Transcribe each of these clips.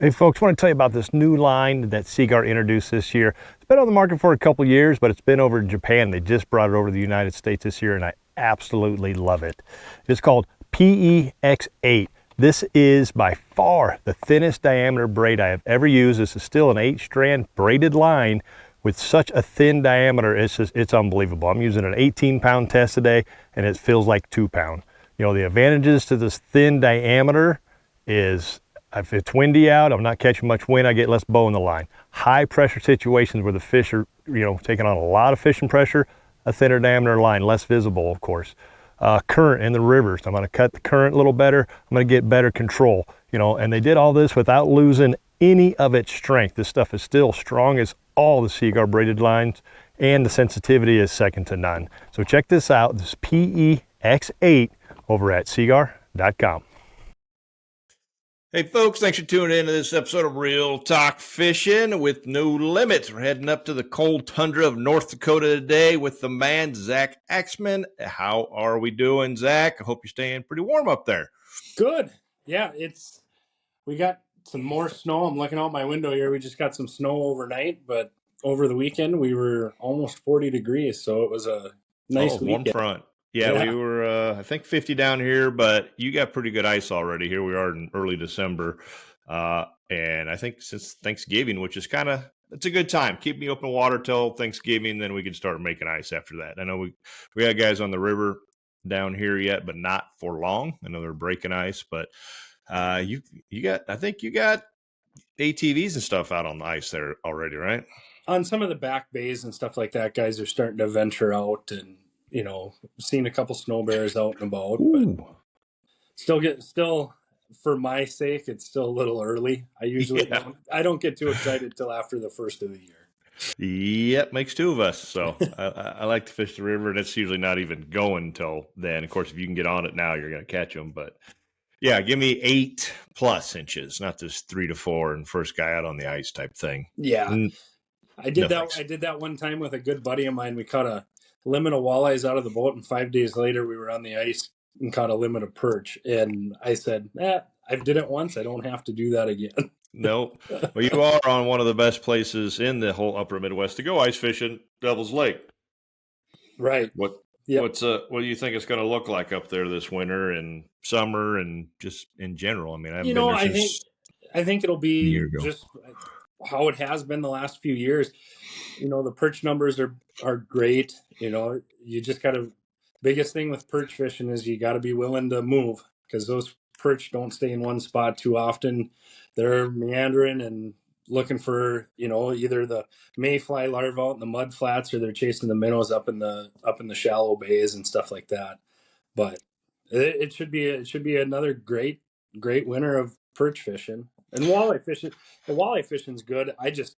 Hey folks, want to tell you about this new line that Seaguar introduced this year. It's been on the market for a couple years, but it's been over in Japan. They just brought it over to the United States this year, and I absolutely love it. It's called PEX8. This is by far the thinnest diameter braid I have ever used. This is still an 8-strand braided line with such a thin diameter. It's unbelievable. I'm using an 18-pound test today, and it feels like 2-pound. You know, the advantages to this thin diameter is if it's windy out, I'm not catching much wind, I get less bow in the line. High pressure situations where the fish are, taking on a lot of fishing pressure, a thinner diameter line, less visible, of course. Current in the rivers, I'm gonna cut the current a little better, I'm gonna get better control, and they did all this without losing any of its strength. This stuff is still strong as all the Seaguar braided lines, and the sensitivity is second to none. So check this out, this PEX8 over at seaguar.com. Hey folks, thanks for tuning in to this episode of Real Talk Fishing with No Limits. We're heading up to the cold tundra of North Dakota today with the man, Zach Axtman. How are we doing, Zach? I hope you're staying pretty warm up there. Good. Yeah, we got some more snow. I'm looking out my window here. We just got some snow overnight, but over the weekend we were almost 40 degrees, so it was a nice warm weekend. front. Yeah, we were, I think 50 down here, but you got pretty good ice already. Here we are in early December. And I think since Thanksgiving, which is it's a good time. Keep me open water till Thanksgiving, then we can start making ice after that. I know we got guys on the river down here yet, but not for long. I know they're breaking ice, but I think you got ATVs and stuff out on the ice there already, right? On some of the back bays and stuff like that, guys are starting to venture out and, seen a couple snow bears out and about. Ooh. But still for my sake, it's still a little early. I usually don't get too excited till after the first of the year. Yep, makes two of us. So I like to fish the river, and it's usually not even going until then. Of course, if you can get on it now, you're going to catch them. But yeah, give me 8+ inches, not this 3 to 4 and first guy out on the ice type thing. Yeah, I did that one time with a good buddy of mine. We caught a limit of walleyes out of the boat, and 5 days later we were on the ice and caught a limit of perch. And I said, I did it once. I don't have to do that again. Nope. Well, you are on one of the best places in the whole upper Midwest to go ice fishing, Devil's Lake. Right. What do you think it's going to look like up there this winter and summer and just in general? I mean, I think it'll be just how it has been the last few years. The perch numbers are great. You just got to, biggest thing with perch fishing is you got to be willing to move, because those perch don't stay in one spot too often. They're meandering and looking for, either the mayfly larvae out in the mud flats, or they're chasing the minnows up in the shallow bays and stuff like that. But it should be another great winter of perch fishing and walleye fishing. The walleye fishing's good. I just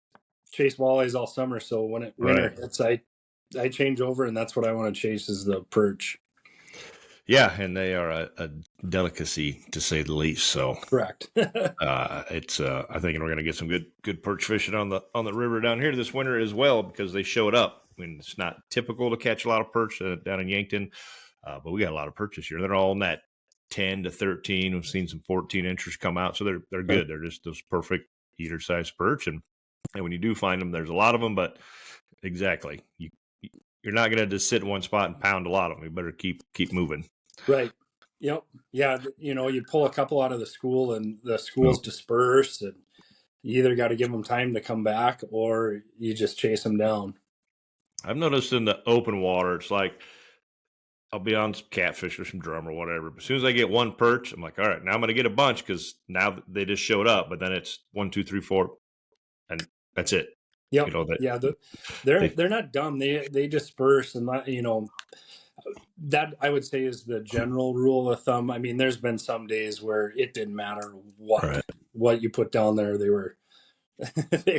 chase walleyes all summer, so when winter hits, I change over, and that's what I want to chase is the perch. Yeah, and they are a delicacy to say the least. So correct. It's I think we're going to get some good perch fishing on the river down here this winter as well, because they showed up. I mean, it's not typical to catch a lot of perch down in Yankton, but we got a lot of perch this year. They're all in that 10 to 13. We've seen some 14 inchers come out, so they're good. They're just those perfect eater size perch, and when you do find them, there's a lot of them. But exactly, you're not going to just sit in one spot and pound a lot of them. You better keep moving. Right. Yep. Yeah. You pull a couple out of the school, and the schools disperse, and you either got to give them time to come back, or you just chase them down. I've noticed in the open water, it's like I'll be on some catfish or some drum or whatever. But as soon as I get one perch, I'm like, all right, now I'm going to get a bunch, because now they just showed up. But then it's 1, 2, 3, 4, and that's it. Yep. They're not dumb. They disperse, and that I would say is the general rule of thumb. I mean, there's been some days where it didn't matter what you put down there. They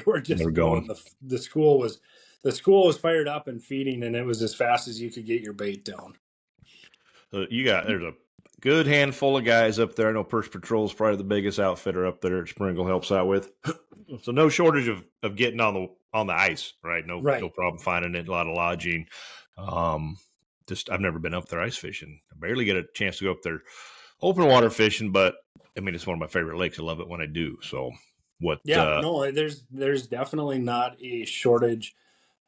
were just going. The school was fired up and feeding, and it was as fast as you could get your bait down. So there's a good handful of guys up there. I know Perch Patrol is probably the biggest outfitter up there. Springle helps out with. So no shortage of getting on the ice, right? No problem finding it. A lot of lodging. I've never been up there ice fishing. I barely get a chance to go up there open water fishing, but I mean, it's one of my favorite lakes. I love it when I do. So What? Yeah, no, there's definitely not a shortage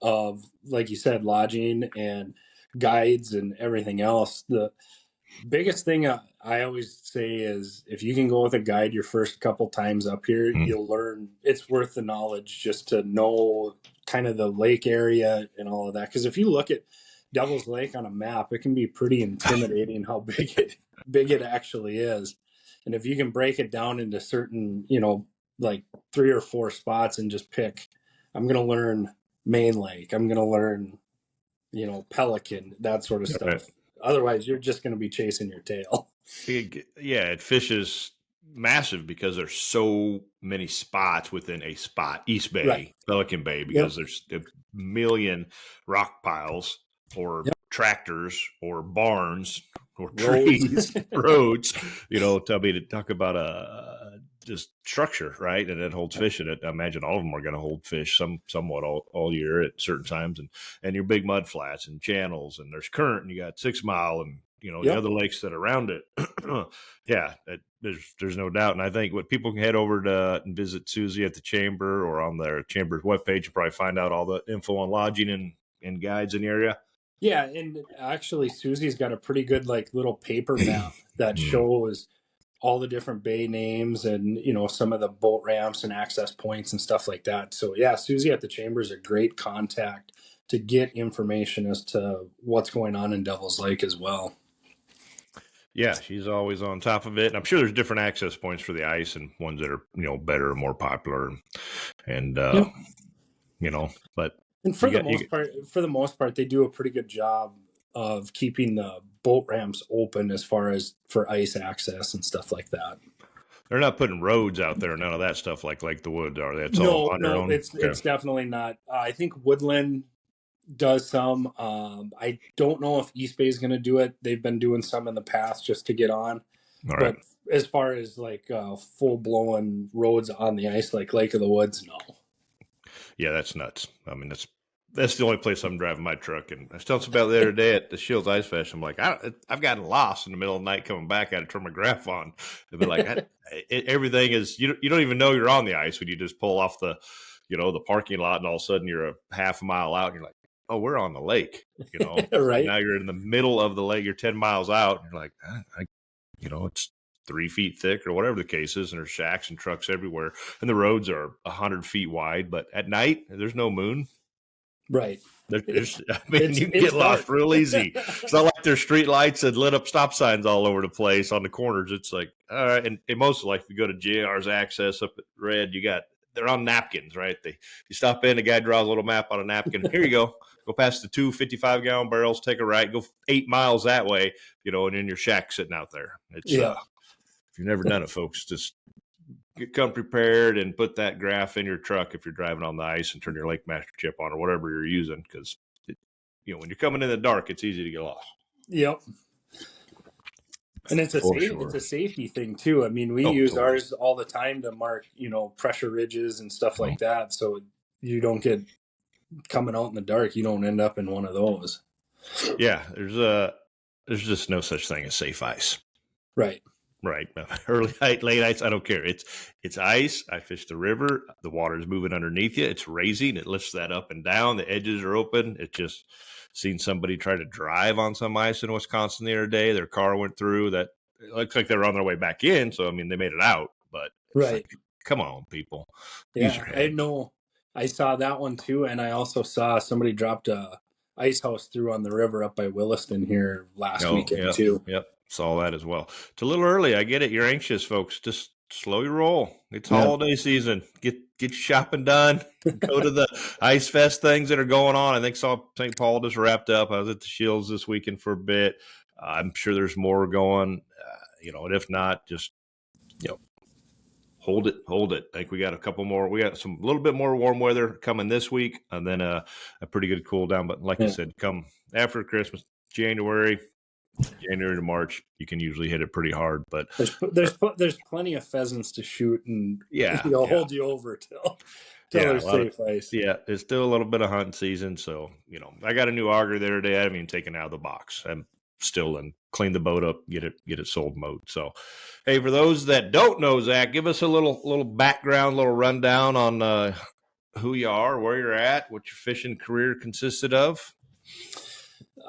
of, like you said, lodging and guides and everything else. The biggest thing I always say is if you can go with a guide your first couple times up here, Mhm. you'll learn it's worth the knowledge just to know kind of the lake area and all of that. Because if you look at Devil's Lake on a map, it can be pretty intimidating how big it actually is. And if you can break it down into certain, like 3 or 4 spots and just pick, I'm going to learn Main Lake, I'm going to learn, Pelican, that sort of Right. stuff. Otherwise, you're just going to be chasing your tail. It fishes massive because there's so many spots within a spot. East Bay, Right. Pelican Bay, Yep. because there's a million rock piles or Yep. tractors or barns or Roads. trees, roads. To talk about just structure, right? And it holds fish in it. I imagine all of them are going to hold fish somewhat all year at certain times, and your big mud flats and channels, and there's current, and you got 6 Mile, and the Yep. other lakes that are around it. Yeah, there's no doubt. And I think what people can head over to and visit Susie at the chamber or on their chamber's webpage and probably find out all the info on lodging and guides in the area. Yeah, and actually Susie's got a pretty good like little paper map that shows all the different bay names and some of the boat ramps and access points and stuff like that. So yeah, Susie at the chamber is a great contact to get information as to what's going on in Devil's Lake as well. Yeah, she's always on top of it. And I'm sure there's different access points for the ice and ones that are, better and more popular. And, Yep. But And for the most part, they do a pretty good job of keeping the boat ramps open as far as for ice access and stuff like that. they're not putting roads out there, none of that stuff like the Woods are. That's No, all on their no, own. it's definitely not. I think Woodland does some. I don't know if East Bay is going to do it. They've been doing some in the past just to get on. All right. But as far as like full blown roads on the ice, like Lake of the Woods, no. Yeah, that's nuts. I mean, that's the only place I'm driving my truck. And I was telling somebody the other day at the Shields Ice Fest, I'm like, I've gotten lost in the middle of the night coming back. I had to turn my graph on. They'd be like, everything is, you don't even know you're on the ice when you just pull off the parking lot, and all of a sudden you're a half a mile out and you're like, oh, we're on the lake, Right. Now you're in the middle of the lake. You're 10 miles out. And you're like, it's 3 feet thick or whatever the case is. And there's shacks and trucks everywhere. And the roads are 100 feet wide, but at night there's no moon. Right. You can get lost real easy. It's not like there's street lights and lit up stop signs all over the place on the corners. It's like, all right. And most like if you go to JR's Access up at Red, they're on napkins, right? You stop in, the guy draws a little map on a napkin. Here you go. Go past the 2 55-gallon barrels, take a right, go 8 miles that way, and then your shack sitting out there. It's if you've never done it, folks, just come prepared and put that graph in your truck if you're driving on the ice, and turn your Lake Master chip on or whatever you're using, because when you're coming in the dark, it's easy to get lost. Yep. And it's a safety thing too. I mean, we use ours all the time to mark, pressure ridges and stuff like that. So you don't get coming out in the dark. You don't end up in one of those. Yeah. There's just no such thing as safe ice. Right. Right. Early night, late ice, I don't care. It's ice. I fish the river. The water is moving underneath you. It's raising. It lifts that up and down. The edges are open. It just seen somebody try to drive on some ice in Wisconsin the other day. Their car went through that. It looks like they were on their way back in. So, I mean, they made it out, but right. Like, come on, people. Yeah. I know. I saw that one too. And I also saw somebody dropped a ice house through on the river up by Williston here last weekend too. Yep. Saw that as well. It's a little early. I get it. You're anxious, folks. Just slow your roll. It's holiday season. Get your shopping done. Go to the Ice Fest things that are going on. I think St. Paul just wrapped up. I was at the Shields this weekend for a bit. I'm sure there's more going. And if not, just hold it. I think we got a couple more. We got a little bit more warm weather coming this week, and then a pretty good cool down. But like I said, come after Christmas, January to March, you can usually hit it pretty hard. But there's plenty of pheasants to shoot, and hold you over till there's safe ice. Yeah, it's still a little bit of hunting season. So I got a new auger there today. I haven't even taken it out of the box. still and clean the boat up, get it sold mowed. So, hey, for those that don't know, Zach, give us a little background, little rundown on who you are, where you're at, what your fishing career consisted of.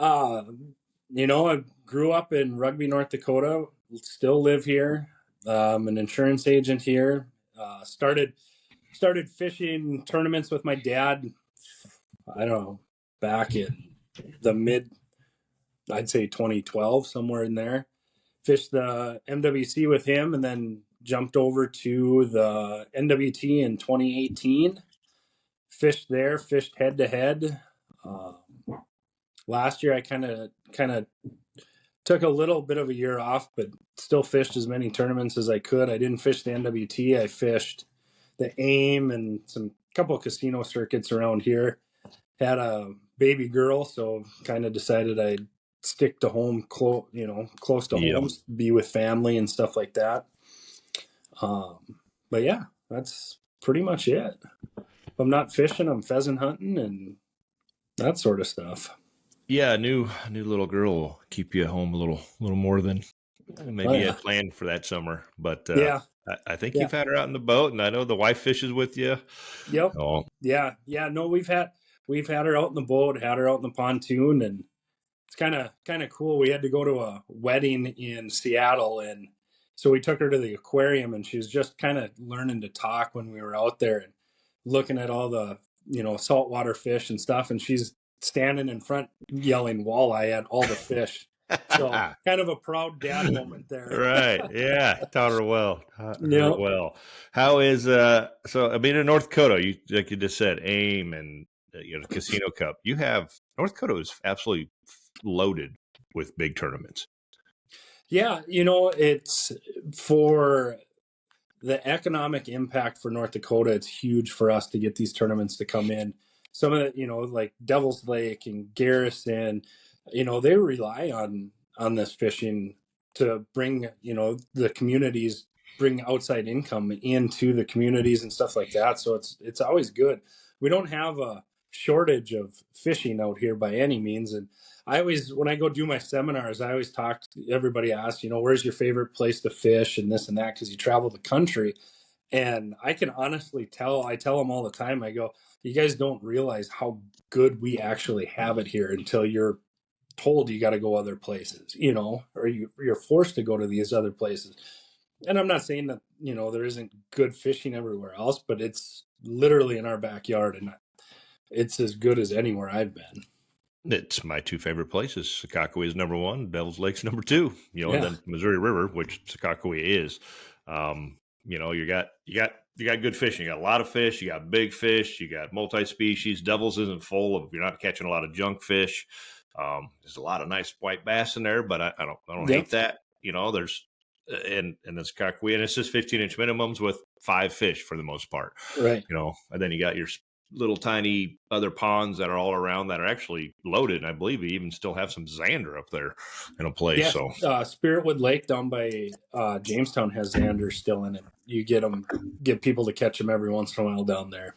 I grew up in Rugby, North Dakota, still live here. An insurance agent here. Started fishing tournaments with my dad, I don't know, back in the I'd say 2012, somewhere in there. Fished the MWC with him and then jumped over to the NWT in 2018. Fished there, fished head to head. Last year I kind of took a little bit of a year off, but still fished as many tournaments as I could. I didn't fish the NWT. I fished the AIM and some couple of casino circuits around here. Had a baby girl, so kind of decided I'd stick to home, close to home, be with family and stuff like that. But yeah, that's pretty much it. If I'm not fishing, I'm pheasant hunting and that sort of stuff. Yeah, a new little girl will keep you home a little more than maybe you had planned for that summer. But yeah, I think you've had her out in the boat, and I know the wife fishes with you. Yep. Oh. Yeah. No, we've had her out in the boat, had her out in the pontoon, and it's kind of cool. We had to go to a wedding in Seattle, and so we took her to the aquarium, and she was just kind of learning to talk when we were out there and looking at all the saltwater fish and stuff, and she's standing in front yelling walleye at all the fish. So kind of a proud dad moment there. Right. Yeah. Taught her well. Well. How is so I mean in North Dakota, you like you just said, AIM and Casino Cup. You have North Dakota is absolutely loaded with big tournaments. Yeah, it's for the economic impact for North Dakota, it's huge for us to get these tournaments to come in. Some of the, like Devil's Lake and Garrison, they rely on this fishing to bring, the communities, bring outside income into the communities and stuff like that. So it's always good. We don't have a shortage of fishing out here by any means. And I always, when I go do my seminars, I always talk, everybody asks, where's your favorite place to fish and this and that, because you travel the country. And I can honestly I tell them all the time, I go, you guys don't realize how good we actually have it here until you're told you got to go other places, or you're forced to go to these other places. And I'm not saying that, there isn't good fishing everywhere else, but it's literally in our backyard and it's as good as anywhere I've been. It's my two favorite places. Secaucus is number one, Devil's Lake's number two, and then Missouri River, which Secaucus is. You got good fishing. You got a lot of fish. You got big fish. You got multi-species. Devils isn't full of. You're not catching a lot of junk fish. There's a lot of nice white bass in there, but I don't hate that. There's and the Secaucus, and it's just 15-inch minimums with 5 fish for the most part. Right. And then you got your little tiny other ponds that are all around that are actually loaded. And I believe we even still have some zander up there in a place. Yeah, so Spiritwood Lake down by Jamestown has zander still in it. You get people to catch them every once in a while down there.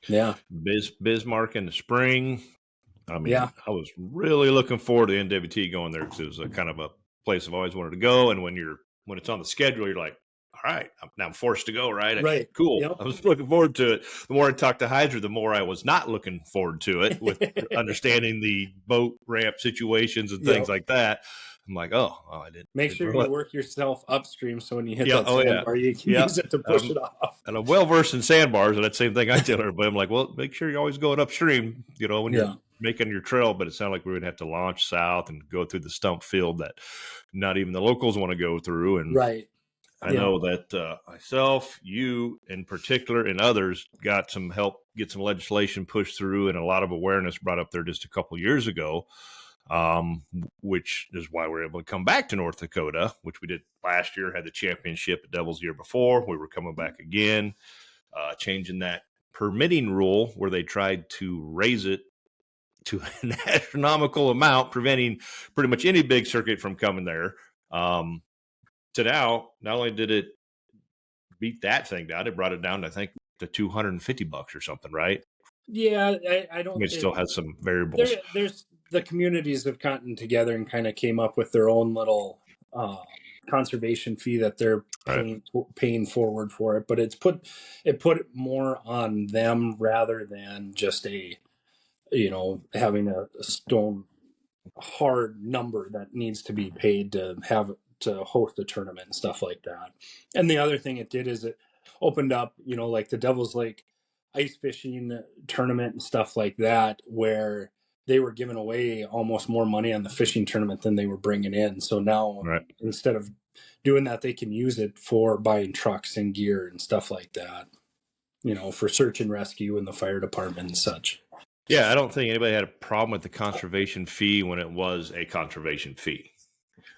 Yeah. Bismarck in the spring. I mean, I was really looking forward to NWT going there because it was a kind of a place I've always wanted to go. And when it's on the schedule, you're like, all right, I'm forced to go, right? Right. Cool. Yep. I was looking forward to it. The more I talked to Hydra, the more I was not looking forward to it with understanding the boat ramp situations and things like that. I'm like, I didn't. Make sure you work yourself upstream so when you hit that sandbar, you can use it to push it off. And I'm well-versed in sandbars, and that same thing I tell everybody. I'm like, well, make sure you're always going upstream, when you're making your trail. But it sounded like we would have to launch south and go through the stump field that not even the locals want to go through. And right. I know that myself, you in particular, and others got some help, get some legislation pushed through and a lot of awareness brought up there just a couple of years ago, which is why we're able to come back to North Dakota, which we did last year, had the championship at Devils year before. We were coming back again, changing that permitting rule where they tried to raise it to an astronomical amount, preventing pretty much any big circuit from coming there. To now, not only did it beat that thing down, it brought it down to, I think, to $250 or something, right? Yeah, I don't. It still has some variables. the communities have gotten together and kind of came up with their own little conservation fee that they're paying forward for it, but it put it more on them rather than just having a stone hard number that needs to be paid to host a tournament and stuff like that. And the other thing it did is it opened up, like the Devil's Lake ice fishing tournament and stuff like that, where they were giving away almost more money on the fishing tournament than they were bringing in. So now instead of doing that, they can use it for buying trucks and gear and stuff like that, for search and rescue and the fire department and such. Yeah, I don't think anybody had a problem with the conservation fee when it was a conservation fee.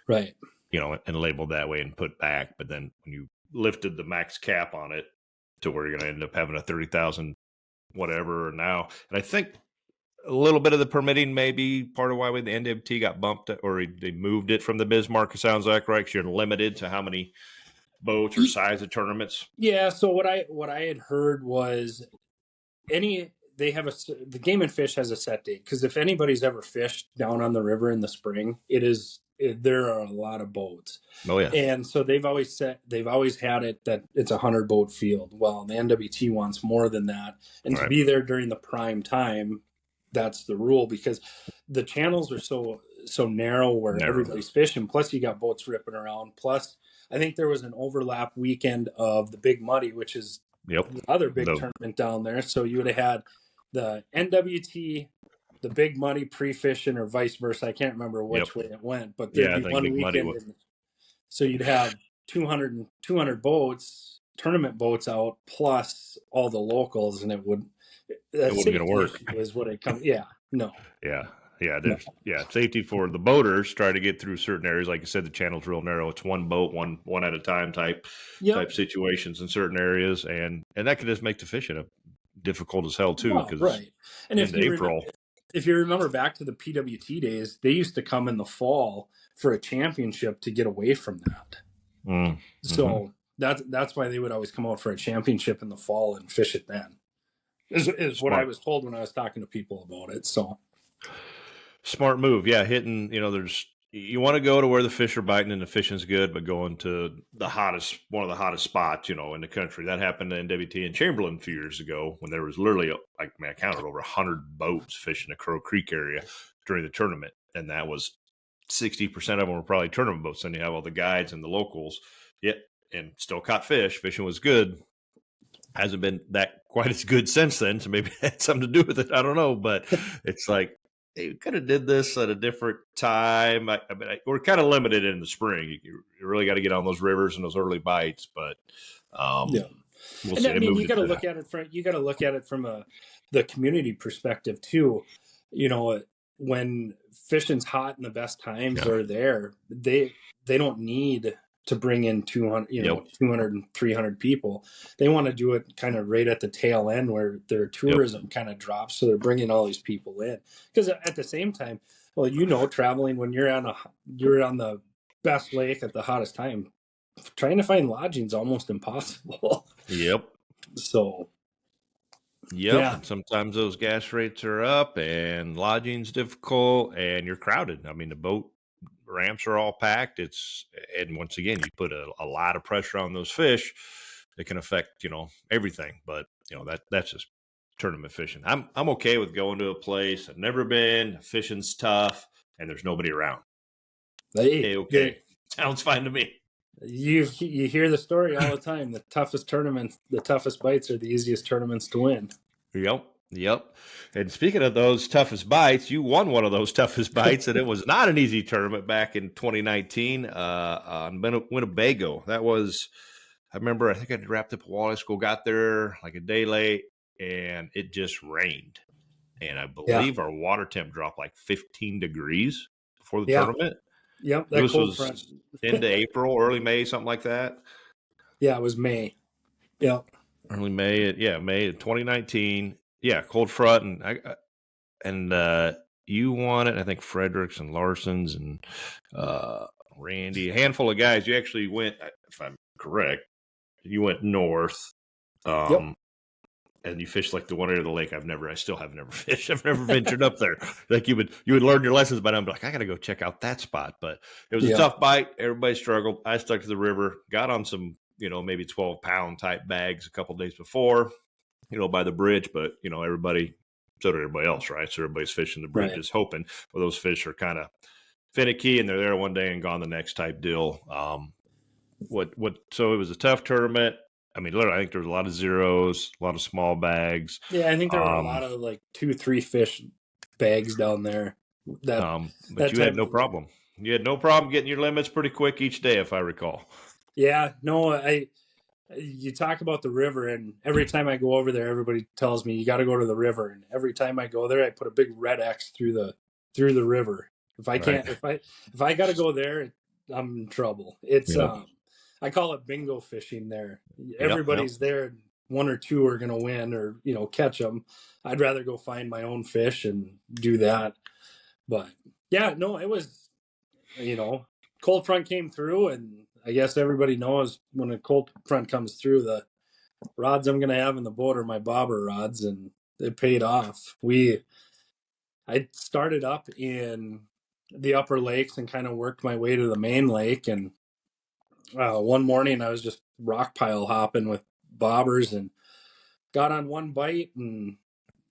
Right. And labeled that way and put back. But then when you lifted the max cap on it to where you're going to end up having a 30,000 whatever now. And I think a little bit of the permitting may be part of why the NWT got bumped, or they moved it from the Bismarck, it sounds like, right? Because you're limited to how many boats or size of tournaments. Yeah, so what I had heard was the Game and Fish has a set date, because if anybody's ever fished down on the river in the spring, there are a lot of boats. Oh yeah. And so they've always had it that it's a 100 boat field. Well, the NWT wants more than that, and to be there during the prime time, that's the rule, because the channels are so narrow where everybody's fishing. Plus, you got boats ripping around. Plus, I think there was an overlap weekend of the Big Muddy, which is the other big tournament down there. So you would have had the NWT, the Big Muddy pre-fishing, or vice versa. I can't remember which way it went, but there'd be one weekend. So you'd have 200 boats, tournament boats out, plus all the locals, and it wouldn't going to work. Is what it comes. Yeah. No. Yeah. Safety for the boaters, try to get through certain areas. Like I said, the channel's real narrow. It's one boat, one at a time type situations in certain areas, and that can just make the fishing difficult as hell too. Right. And if you remember back to the PWT days, they used to come in the fall for a championship to get away from that. Mm-hmm. So that's why they would always come out for a championship in the fall and fish it then. Is what I was told when I was talking to people about it. So smart move. Yeah. Hitting, you want to go to where the fish are biting and the fishing's good, but going to one of the hottest spots, in the country. That happened to NWT in Chamberlain a few years ago, when there was literally, I counted over 100 boats fishing the Crow Creek area during the tournament. And that was 60% of them were probably tournament boats. Then you have all the guides and the locals. And still caught fish. Fishing was good. Hasn't been that quite as good since then, so maybe it had something to do with it. I don't know, but it's like they could have did this at a different time. We're kind of limited in the spring. You really got to get on those rivers and those early bites, but we'll see. I mean, you got to look at it from the community perspective too. When fishing's hot and the best times are there, they don't need to bring in 200, 200 and 300 people. They want to do it kind of right at the tail end where their tourism kind of drops. So they're bringing all these people in, because at the same time, traveling when you're on the best lake at the hottest time, trying to find lodging is almost impossible. Yep. So. Yep. Yeah. Sometimes those gas rates are up and lodging's difficult and you're crowded. I mean, the boat ramps are all packed. And once again, you put a lot of pressure on those fish. It can affect, everything. But that's just tournament fishing. I'm okay with going to a place I've never been. Fishing's tough, and there's nobody around. Okay. Sounds fine to me. You hear the story all the time. The toughest tournaments, the toughest bites are the easiest tournaments to win. Yep. And speaking of those toughest bites, you won one of those toughest bites, and it was not an easy tournament back in 2019 on Winnebago. That was, I remember, I think I wrapped up Walleye School, got there like a day late, and it just rained. And I believe our water temp dropped like 15 degrees before the tournament. Yep. This was into April, early May, something like that. Yeah, it was May. Yep. Early May. May of 2019. Yeah, cold front, and you won it. I think Fredericks and Larson's and Randy, a handful of guys. You actually went, if I'm correct, you went north. and you fish like the one area of the lake I still have never fished. I've never ventured up there. Like you would learn your lessons by now and be like, I got to go check out that spot. But it was a tough bite. Everybody struggled. I stuck to the river, got on some, maybe 12-pound type bags a couple days before, by the bridge. But, so did everybody else, right? So everybody's fishing the bridges, hoping. Well, those fish are kind of finicky and they're there one day and gone the next type deal. So it was a tough tournament. I mean, literally, I think there was a lot of zeros, a lot of small bags. Yeah, I think there were a lot of like 2-3 fish bags down there. But you had no problem. You had no problem getting your limits pretty quick each day, if I recall. Yeah, no, you talk about the river, and every time I go over there, everybody tells me you got to go to the river. And every time I go there, I put a big red X through the river. If I can't, if I got to go there, I'm in trouble. It's I call it bingo fishing there. Everybody's there. One or two are going to win or, catch them. I'd rather go find my own fish and do that. But yeah, no, it was, cold front came through, and I guess everybody knows when a cold front comes through, the rods I'm going to have in the boat are my bobber rods, and it paid off. I started up in the upper lakes and kind of worked my way to the main lake, and one morning I was just rock pile hopping with bobbers and got on one bite, and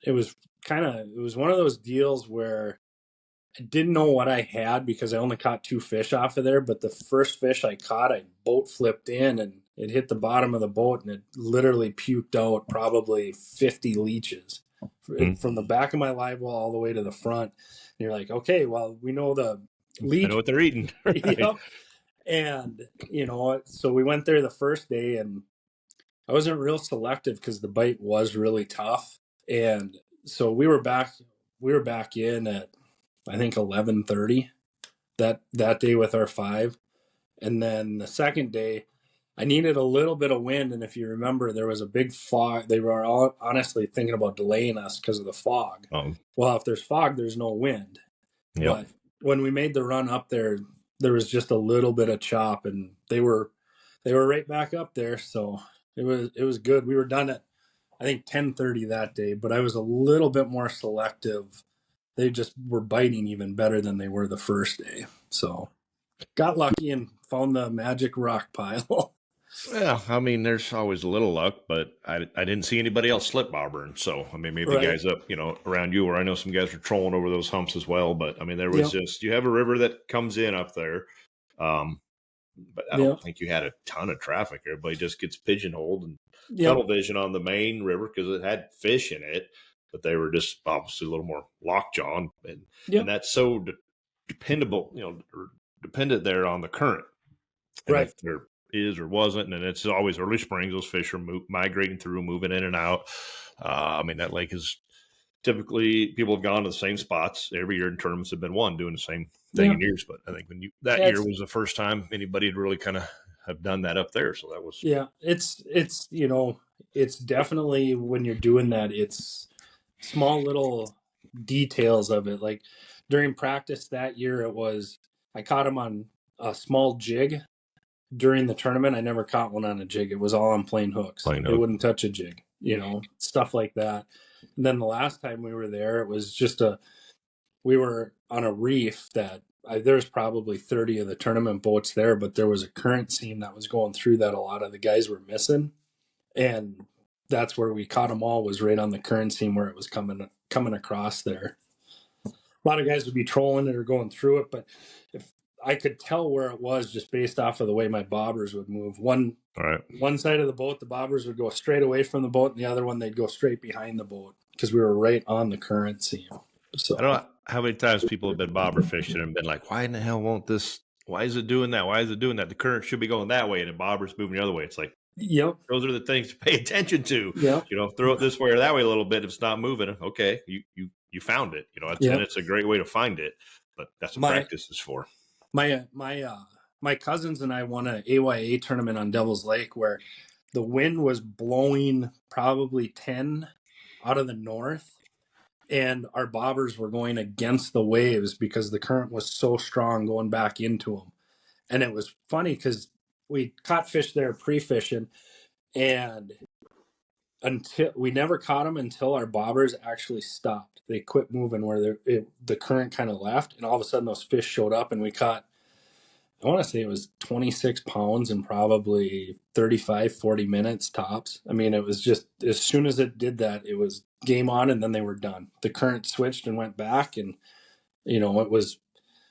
it was one of those deals where I didn't know what I had because I only caught 2 fish off of there. But the first fish I caught, I boat flipped in and it hit the bottom of the boat, and it literally puked out probably 50 leeches from the back of my live well all the way to the front. And you're like, okay, well, we know the leech. I know what they're eating. Right? And, so we went there the first day, and I wasn't real selective because the bite was really tough. And so we were back in at, I think, 11:30 that day with our 5. And then the second day, I needed a little bit of wind. And if you remember, there was a big fog. They were all honestly thinking about delaying us because of the fog. Well, if there's fog, there's no wind. Yep. But when we made the run up there, there was just a little bit of chop, and they were right back up there. So it was good. We were done at, I think, 10:30 that day, but I was a little bit more selective. They just were biting even better than they were the first day. So got lucky and found the magic rock pile. Yeah, I mean, there's always a little luck, but I didn't see anybody else slip bobbering. So, I mean, maybe guys up, around you, or I know some guys were trolling over those humps as well. But, I mean, there was just, you have a river that comes in up there. But I don't think you had a ton of traffic. Everybody just gets pigeonholed and tunnel vision on the main river because it had fish in it, but they were just obviously a little more lockjaw. And that's so dependable, dependent there on the current. And if there is or wasn't, and it's always early springs, those fish are migrating through, moving in and out. I mean, that lake is typically, people have gone to the same spots every year, and tournaments have been won doing the same thing in years. But I think that year was the first time anybody had really kind of have done that up there. So that was it's definitely, when you're doing that, it's small little details of it. Like during practice that year, I caught him on a small jig. During the tournament, I never caught one on a jig. It was all on plain hooks. They wouldn't touch a jig, stuff like that. And then the last time we were there, it was just we were on a reef that there's probably 30 of the tournament boats there, but there was a current seam that was going through that a lot of the guys were missing. And that's where we caught them all, was right on the current seam where it was coming across there. A lot of guys would be trolling it or going through it, but if I could tell where it was just based off of the way my bobbers would move. One side of the boat, the bobbers would go straight away from the boat, and the other one, they'd go straight behind the boat because we were right on the current seam. So I don't know how many times people have been bobber fishing and been like, why in the hell won't this? Why is it doing that? Why is it doing that? The current should be going that way, and the bobber's moving the other way. It's like, those are the things to pay attention to. Throw it this way or that way a little bit. If it's not moving, okay, you found it. And it's a great way to find it. But that's what practice is for. My cousins and I won an AYA tournament on Devil's Lake where the wind was blowing probably 10 out of the north, and our bobbers were going against the waves because the current was so strong going back into them. And it was funny because we caught fish there pre-fishing, and we never caught them until our bobbers actually stopped. They quit moving where the current kind of left, and all of a sudden those fish showed up, and we caught, I want to say it was 26 pounds in probably 35, 40 minutes tops. I mean, it was just, as soon as it did that, it was game on, and then they were done. The current switched and went back, and it was,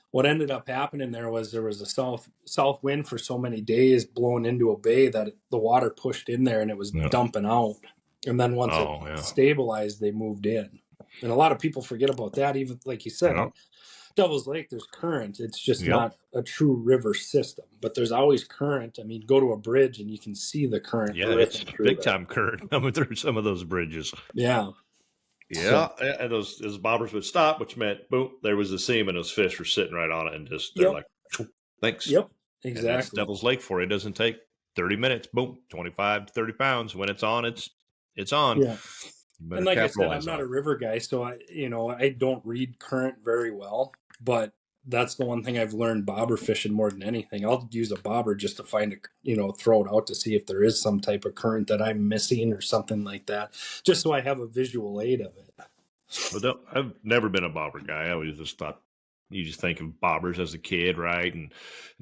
what ended up happening there was a south wind for so many days blowing into a bay that the water pushed in there and it was dumping out. And then once it stabilized, they moved in. And a lot of people forget about that. Even like you said, on Devil's Lake, there's current. It's just not a true river system, but there's always current. I mean, go to a bridge and you can see the current. Yeah, it's big time current coming through some of those bridges. Yeah. Yeah, and those bobbers would stop, which meant, boom, there was the seam, and those fish were sitting right on it, and just, they're like, thanks. Yep, exactly. And that's Devil's Lake for you. It doesn't take 30 minutes, boom, 25 to 30 pounds. When it's on, it's on. Yeah. And like I said, I'm not a river guy, so I don't read current very well, but that's the one thing I've learned bobber fishing more than anything. I'll use a bobber just to find throw it out to see if there is some type of current that I'm missing or something like that, just so I have a visual aid of it. Well, I've never been a bobber guy. I always just thought, you just think of bobbers as a kid, right, and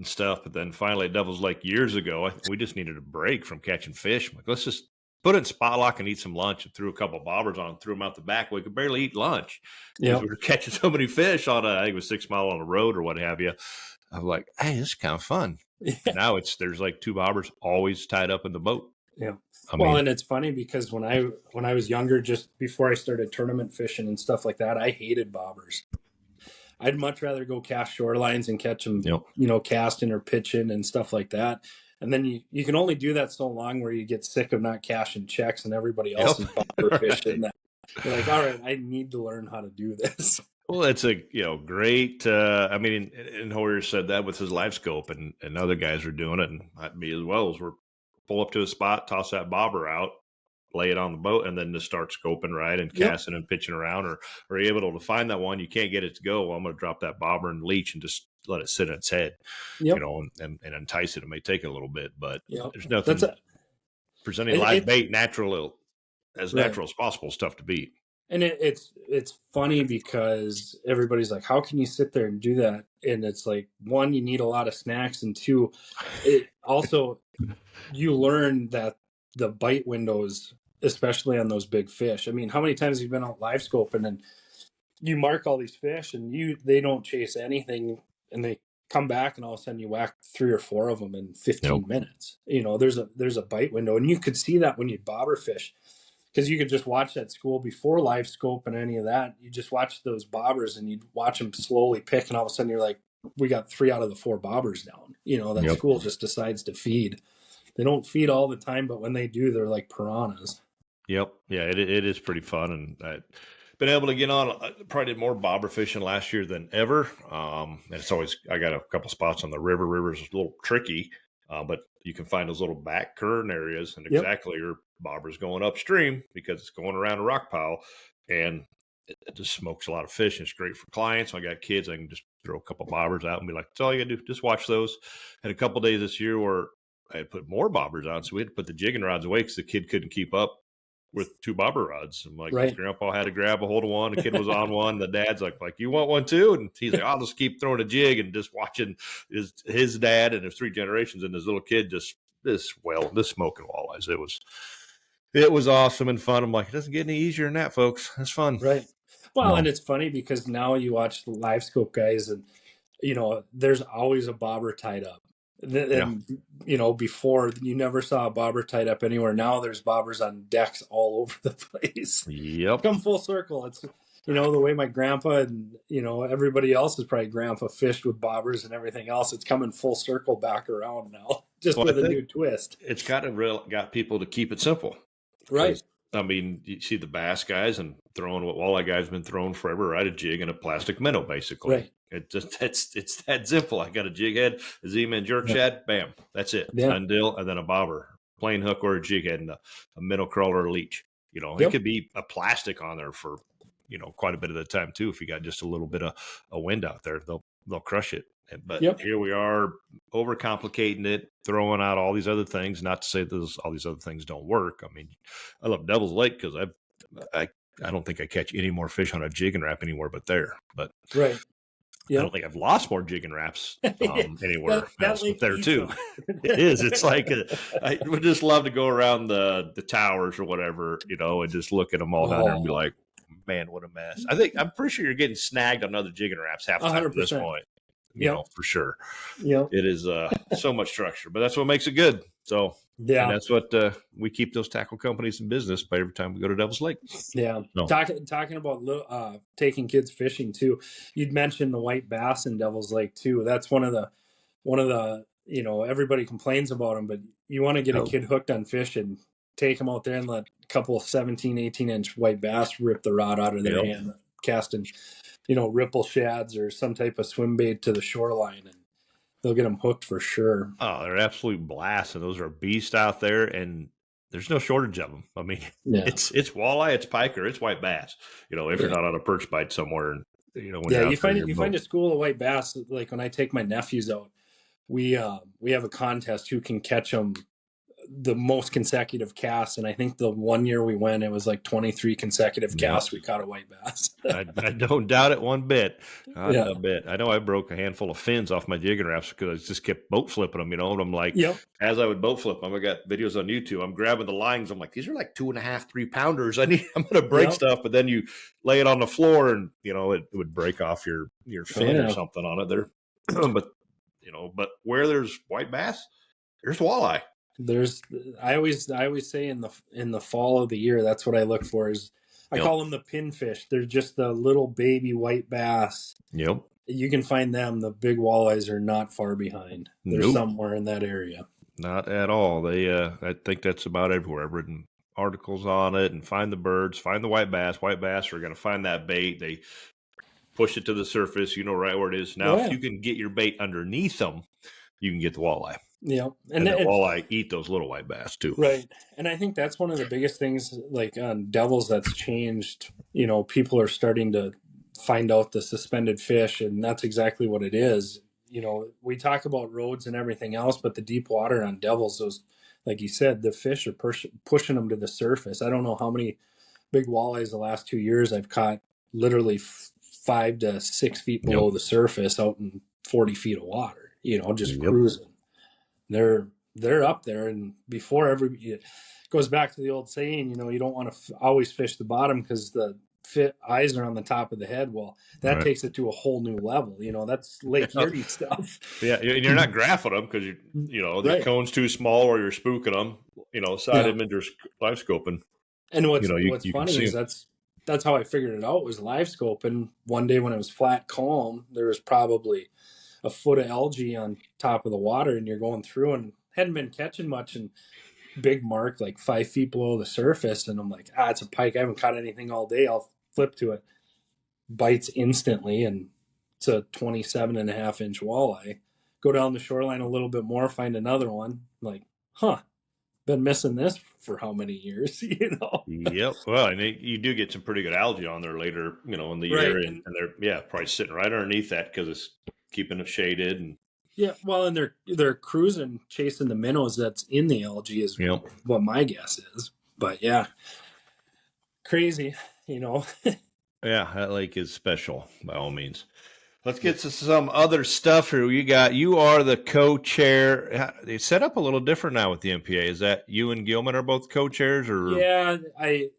stuff. But then finally at Devil's Lake years ago, we just needed a break from catching fish. I'm like, let's just put it in spot lock and eat some lunch, and threw a couple of bobbers on, threw them out the back. We could barely eat lunch because we were catching so many fish on I think it was 6 Mile on the road or what have you. I'm like, hey, this is kind of fun. Yeah. Now there's like 2 bobbers always tied up in the boat. Yeah. And it's funny because when I was younger, just before I started tournament fishing and stuff like that, I hated bobbers. I'd much rather go cast shorelines and catch them, casting or pitching and stuff like that. And then you can only do that so long where you get sick of not cashing checks and everybody else is bobber fishing. That you're like, all right, I need to learn how to do this. Well, it's a great. And Hoyer said that with his live scope, and other guys are doing it, and me as well. As we're pull up to a spot, toss that bobber out, lay it on the boat, and then just start scoping right and casting and pitching around, or are you able to find that one you can't get it to go? Well, I'm going to drop that bobber and leech and just let it sit in its head, and entice it. It may take a little bit, but there's nothing. Presenting live bait natural as possible is tough to beat. And it's funny because everybody's like, how can you sit there and do that? And it's like, one, you need a lot of snacks, and two, it also you learn that the bite windows, especially on those big fish. I mean, how many times have you been out live scoping and you mark all these fish and they don't chase anything, and they come back and all of a sudden you whack 3 or 4 of them in 15 minutes. There's a bite window, and you could see that when you bobber fish, because you could just watch that school before live scope and any of that. You just watch those bobbers and you'd watch them slowly pick, and all of a sudden you're like, we got 3 out of the 4 bobbers down. That school just decides to feed. They don't feed all the time, but when they do, they're like piranhas. Yep. Yeah, it is pretty fun. And I've been able to get on, probably did more bobber fishing last year than ever. And it's always, I got a couple spots on the river. River's a little tricky, but you can find those little back current areas, and exactly your bobber's going upstream because it's going around a rock pile, and it just smokes a lot of fish. And it's great for clients. I got kids, I can just throw a couple bobbers out and be like, that's all you gotta do, just watch those. Had a couple days this year where I had put more bobbers on, so we had to put the jigging rods away because the kid couldn't keep up with 2 bobber rods. I'm like, his grandpa had to grab a hold of one. The kid was on one. The dad's like, you want one too? And he's like, I'll just keep throwing a jig, and just watching his dad, and there's 3 generations, and this little kid just smoking walleyes. It was awesome and fun. I'm like, it doesn't get any easier than that, folks. That's fun. Right. Well, and it's funny because now you watch the live scope guys, and there's always a bobber tied up. And before, you never saw a bobber tied up anywhere. Now there's bobbers on decks all over the place. Yep. Come full circle. It's the way my grandpa and everybody else's probably grandpa fished with bobbers and everything else. It's coming full circle back around now, just with a new twist. It's got people to keep it simple, right? I mean, you see the bass guys and throwing what walleye guys been throwing forever, right? A jig and a plastic minnow, basically. Right. It's that simple. I got a jig head, a Z-Man jerk shad, bam, that's it. Undill, and then a bobber, plain hook or a jig head, and a minnow crawler or a leech. It could be a plastic on there for quite a bit of the time too. If you got just a little bit of a wind out there, they'll crush it. But Yep. here we are overcomplicating it, throwing out all these other things. Not to say that all these other things don't work. I mean, I love Devil's Lake because I don't think I catch any more fish on a jig and wrap anywhere but there. But Right. I Yep. don't think I've lost more jig and wraps anywhere that else but lake there eats too. them. It is. It's like I would just love to go around the towers or whatever, and just look at them all down there and be like, man, what a mess. I'm pretty sure you're getting snagged on other jig and wraps half the time at this 100%. point. Yep. For sure. Yep. It is so much structure, but that's what makes it good. So Yeah. and that's what we keep those tackle companies in business by every time we go to Devil's Lake. Yeah. No. Talking about taking kids fishing too. You'd mentioned the white bass in Devil's Lake too. That's one of the everybody complains about them, but you want to get a kid hooked on fish and take them out there and let a couple of 17, 18-inch white bass rip the rod out of their hand, casting, ripple shads or some type of swim bait to the shoreline, and they'll get them hooked for sure. Oh, they're absolute blasts, and those are beasts out there, and there's no shortage of them. I mean, it's walleye, it's piker, it's white bass. If you're not on a perch bite somewhere, and you find a school of white bass. Like when I take my nephews out, we have a contest who can catch them the most consecutive casts, and I think the one year we went, it was like 23 consecutive casts we caught a white bass. I don't doubt it one bit. A bit. I know I broke a handful of fins off my jigging wraps because I just kept boat flipping them, and I'm like, as I would boat flip them, I got videos on YouTube. I'm grabbing the lines. I'm like, these are like 2.5, 3 pounders. I'm going to break stuff, but then you lay it on the floor, and it would break off your fin or something on it there. But where there's white bass, there's walleye. I always say in the fall of the year, that's what I look for. Is I call them the pinfish. They're just the little baby white bass. Yep. You can find them. The big walleyes are not far behind. They're somewhere in that area. Not at all. They I think that's about everywhere. I've written articles on it, and find the birds, find the white bass. White bass are going to find that bait. They push it to the surface. You know right where it is. Now, if you can get your bait underneath them, you can get the walleye. Yeah. And the walleye eat those little white bass too. Right. And I think that's one of the biggest things, like on Devils, that's changed. People are starting to find out the suspended fish, and that's exactly what it is. We talk about roads and everything else, but the deep water on Devils, those, like you said, the fish are pushing them to the surface. I don't know how many big walleyes the last 2 years I've caught literally 5 to 6 feet below the surface out in 40 feet of water, just cruising. They're up there, and before it goes back to the old saying, you don't want to always fish the bottom because the eyes are on the top of the head. Well, that takes it to a whole new level. That's Lake Erie stuff. Yeah, and you're not graphing them because the cone's too small, or you're spooking them. Side image or live scoping. And what's funny is that's how I figured it out, was live scoping. One day when it was flat calm, there was probably a foot of algae on top of the water, and you're going through, and hadn't been catching much, and big mark like 5 feet below the surface, and I'm like, it's a pike. I haven't caught anything all day. I'll flip to it. Bites instantly, and it's a 27.5-inch walleye. Go down the shoreline a little bit more, find another one. I'm like, been missing this for how many years? Yep. Well, and you do get some pretty good algae on there later, in the year, and they're probably sitting right underneath that because it's keeping it shaded. And well, and they're cruising, chasing the minnows that's in the algae is what my guess is. But crazy, Yeah, that lake is special by all means. Let's get to some other stuff here. You are the co-chair. They set up a little different now with the NPAA. Is that you and Gilman are both co-chairs, or? I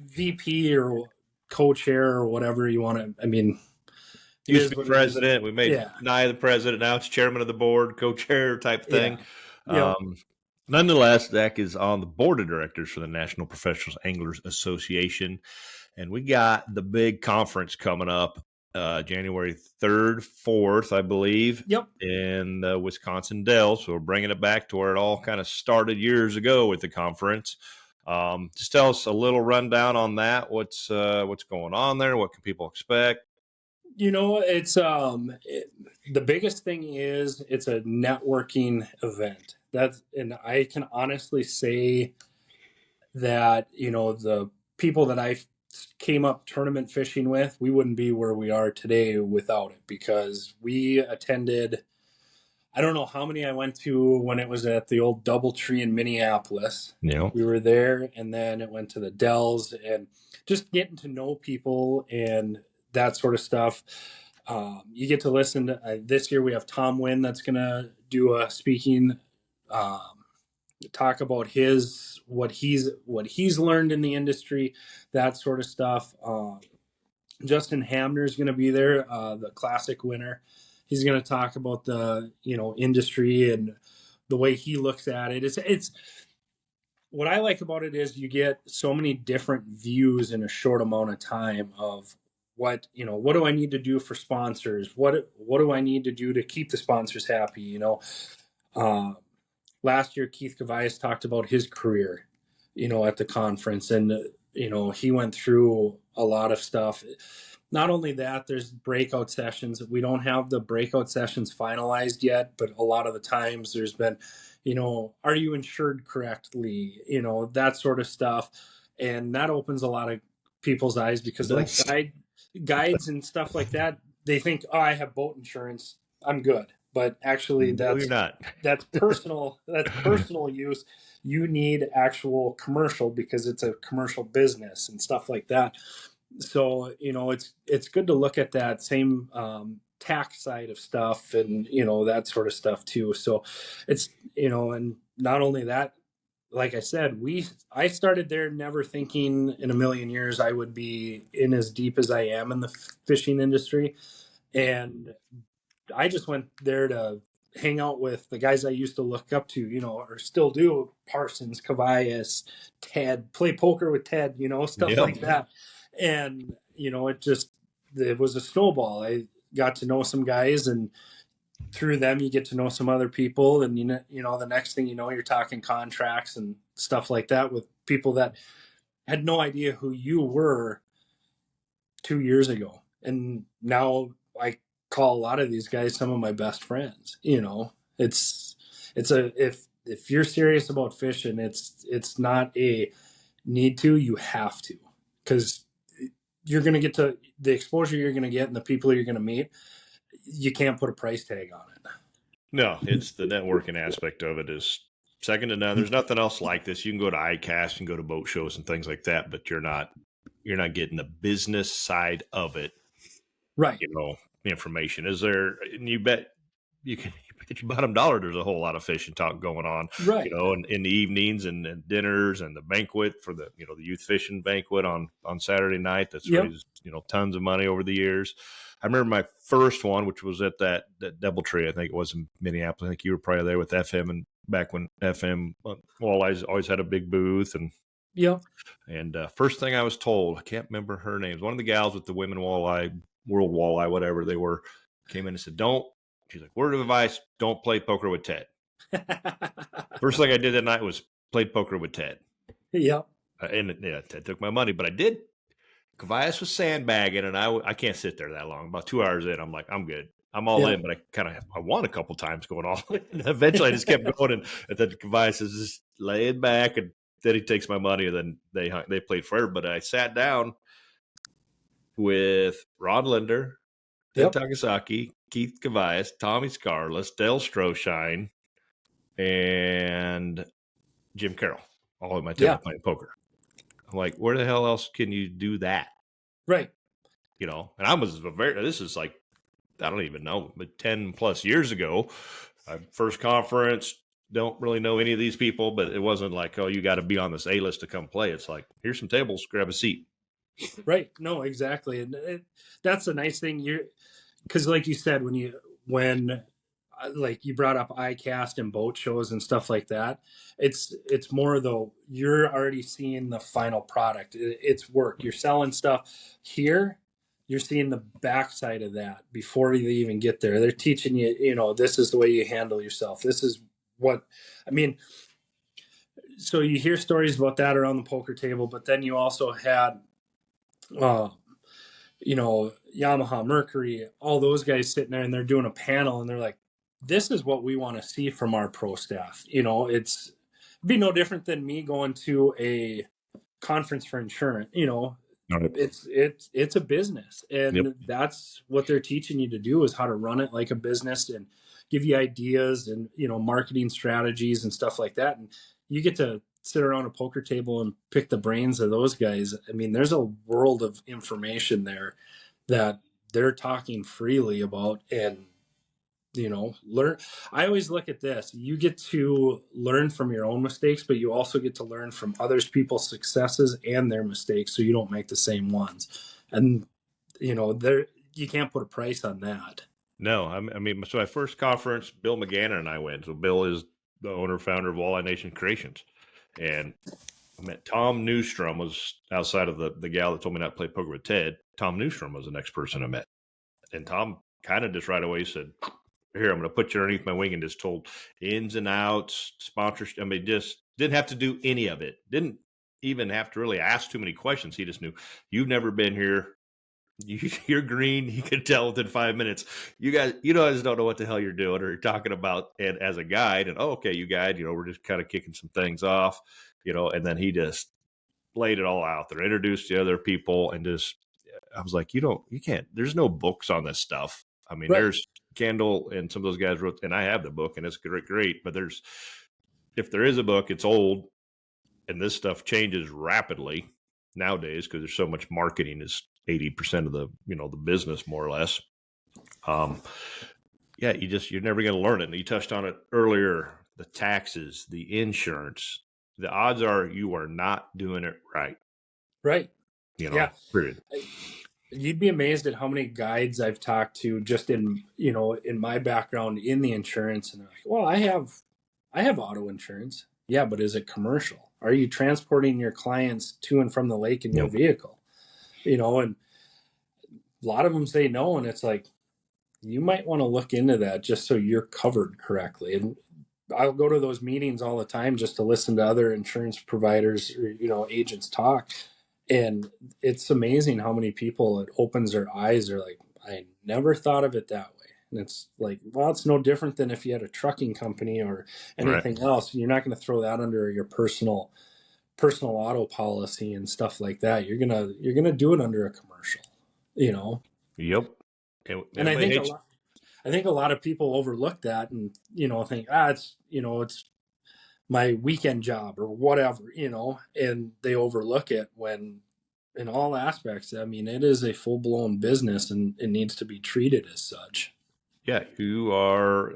VP or co-chair or whatever you want to. I mean, used to be president. We made Nye the president. Now it's chairman of the board, co-chair type thing. Nonetheless, Zach is on the board of directors for the National Professional Anglers Association, and we got the big conference coming up. January 3rd, 4th, I believe. In the Wisconsin Dells. So we're bringing it back to where it all kind of started years ago with the conference. Just tell us a little rundown on that. What's going on there? What can people expect? It's the biggest thing is it's a networking event. And I can honestly say that, the people that I came up tournament fishing with, we wouldn't be where we are today without it, because we attended, I don't know how many I went to when it was at the old DoubleTree in Minneapolis. Yeah. We were there, and then it went to the Dells, and just getting to know people and that sort of stuff. You get to listen to, this year we have Tom Wynn that's going to do a speaking, talk about what he's learned in the industry, that sort of stuff. Justin Hamner is going to be there, the classic winner. He's going to talk about the industry and the way he looks at it. It's what I like about it is you get so many different views in a short amount of time of what do I need to do for sponsors? What do I need to do to keep the sponsors happy? Last year Keith Kavaius talked about his career, at the conference, and he went through a lot of stuff. Not only that, there's breakout sessions. We don't have the breakout sessions finalized yet, but a lot of the times there's been, are you insured correctly? That sort of stuff. And that opens a lot of people's eyes, because like guides and stuff like that, they think, oh, I have boat insurance, I'm good. But actually No, you're not. that's personal use. You need actual commercial, because it's a commercial business and stuff like that. So it's good to look at that same tax side of stuff, and that sort of stuff too. So it's and not only that, like I said, I started there never thinking in a million years I would be in as deep as I am in the fishing industry, and I just went there to hang out with the guys I used to look up to, or still do: Parsons, Kavaius, Ted, play poker with Ted, stuff like that. And, it was a snowball. I got to know some guys, and through them, you get to know some other people. And, the next thing you know, you're talking contracts and stuff like that with people that had no idea who you were 2 years ago. And now I call a lot of these guys some of my best friends. If you're serious about fishing, it's not a need to, you have to, because you're going to get to the exposure you're going to get and the people you're going to meet. You can't put a price tag on it. No, it's the networking aspect of it is second to none. There's nothing else like this. You can go to ICAST and go to boat shows and things like that, but you're not getting the business side of it. Right. Information is there, and you bet your bottom dollar there's a whole lot of fishing talk going on, right? In the evenings and dinners and the banquet for the the youth fishing banquet on Saturday night. That's raised tons of money over the years. I remember my first one, which was at that DoubleTree. I think it was in Minneapolis. I think you were probably there with FM, and back when FM always had a big booth. And and first thing I was told, I can't remember her name, one of the gals with the Women Walleye, World Walleye, whatever they were, came in and said, she's like, word of advice, don't play poker with Ted. First thing I did that night was played poker with Ted. Yep. Ted took my money, but I did. Kavaius was sandbagging, and I can't sit there that long. About 2 hours in, I'm like, I'm good. I'm all in, but I won a couple times going all in. Eventually, I just kept going, and then Kavaius is just laying back, and then he takes my money, and then they played forever. But I sat down with Ron Linder, Ted Takasaki, Keith Kavaius, Tommy Scarless, Dale Stroshine, and Jim Carroll, all at my table playing poker. I'm like, where the hell else can you do that? Right. And I was this is like, I don't even know, but 10 plus years ago, first conference, don't really know any of these people, but it wasn't like, oh, you got to be on this A-list to come play. It's like, here's some tables, grab a seat. Right. No, exactly. And that's the nice thing, because like you said, when like you brought up ICAST and boat shows and stuff like that, it's more though, you're already seeing the final product. It's work. You're selling stuff here. You're seeing the backside of that before you even get there. They're teaching you, this is the way you handle yourself. This is what, so you hear stories about that around the poker table, but then you also had, Yamaha, Mercury, all those guys sitting there, and they're doing a panel, and they're like, this is what we want to see from our pro staff. It'd be no different than me going to a conference for insurance. it's a business, and that's what they're teaching you to do, is how to run it like a business and give you ideas and marketing strategies and stuff like that. And you get to sit around a poker table and pick the brains of those guys. I mean, there's a world of information there that they're talking freely about, and learn. I always look at this: you get to learn from your own mistakes, but you also get to learn from others people's successes and their mistakes, so you don't make the same ones. And there, you can't put a price on that. No, I mean, so my first conference, Bill McGannon and I went. So Bill is the owner, founder of Walleye Nation Creations, and I met Tom Newstrom. Was outside of the gal that told me not to play poker with Ted. Tom Newstrom was the next person I met, and Tom kind of just right away said, "Here, I'm going to put you underneath my wing," and just told ins and outs, sponsorship. I mean, just didn't have to do any of it. Didn't even have to really ask too many questions. He just knew, you've never been here. You're green. He could tell within 5 minutes. You guys don't know what the hell you're doing or you're talking about. And as a guide, and okay, you guide, we're just kind of kicking some things off, and then he just laid it all out there, introduced the other people, and just, I was like, you can't, there's no books on this stuff. I mean, there's Kendall and some of those guys wrote, and I have the book and it's great, but if there is a book, it's old, and this stuff changes rapidly nowadays because there's so much marketing is 80% of the the business, more or less. You're never going to learn it. And you touched on it earlier: the taxes, the insurance. The odds are you are not doing it right. Right. Period. You'd be amazed at how many guides I've talked to just in my background in the insurance, and they're like, "Well, I have auto insurance." Yeah, but is it commercial? Are you transporting your clients to and from the lake in your vehicle? And a lot of them say no, and it's like, you might want to look into that just so you're covered correctly. And I'll go to those meetings all the time just to listen to other insurance providers or agents talk, and it's amazing how many people it opens their eyes. They're like, I never thought of it that way. And it's like, well, it's no different than if you had a trucking company or anything else. You're not going to throw that under your personal auto policy and stuff like that. You're gonna do it under a commercial, Yep. And I think a lot of people overlook that and think, it's my weekend job or whatever, and they overlook it, when in all aspects, I mean, it is a full-blown business and it needs to be treated as such. Yeah, you are,